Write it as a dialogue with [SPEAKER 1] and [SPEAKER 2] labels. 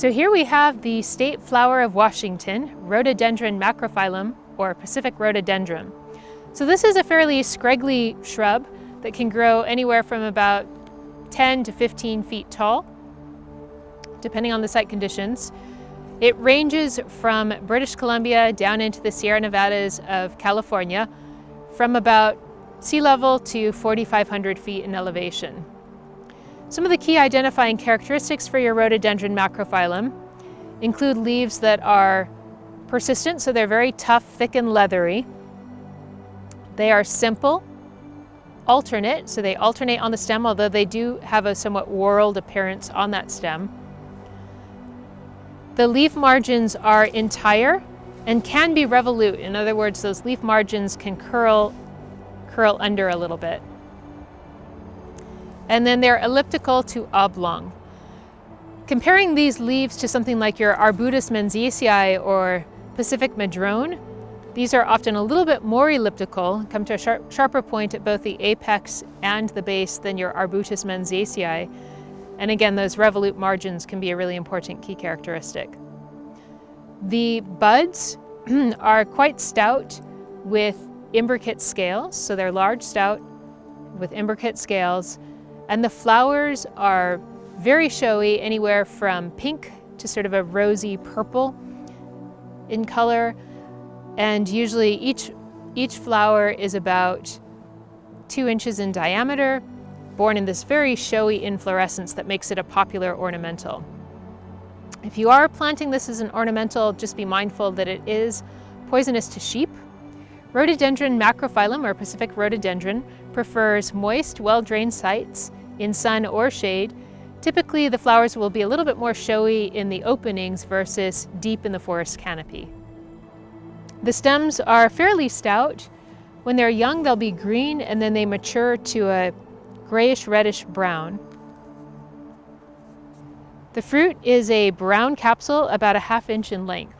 [SPEAKER 1] So here we have the state flower of Washington, Rhododendron macrophyllum, or Pacific rhododendron. So this is a fairly scraggly shrub that can grow anywhere from about 10 to 15 feet tall, depending on the site conditions. It ranges from British Columbia down into the Sierra Nevadas of California, from about sea level to 4,500 feet in elevation. Some of the key identifying characteristics for your rhododendron macrophyllum include leaves that are persistent, so they're very tough, thick, and leathery. They are simple, alternate, so they alternate on the stem, although they do have a somewhat whorled appearance on that stem. The leaf margins are entire and can be revolute. In other words, those leaf margins can curl under a little bit. And then they're elliptical to oblong. Comparing these leaves to something like your Arbutus menziesii or Pacific madrone, these are often a little bit more elliptical, come to a sharper point at both the apex and the base than your Arbutus menziesii. And again, those revolute margins can be a really important key characteristic. The buds are quite stout with imbricate scales, so they're large, stout, with imbricate scales. And the flowers are very showy, anywhere from pink to sort of a rosy purple in color. And usually each flower is about 2 inches in diameter, born in this very showy inflorescence that makes it a popular ornamental. If you are planting this as an ornamental, just be mindful that it is poisonous to sheep. Rhododendron macrophyllum, or Pacific rhododendron, prefers moist, well-drained sites in sun or shade. Typically, the flowers will be a little bit more showy in the openings versus deep in the forest canopy. The stems are fairly stout. When they're young, they'll be green, and then they mature to a grayish-reddish brown. The fruit is a brown capsule about a ½ inch in length.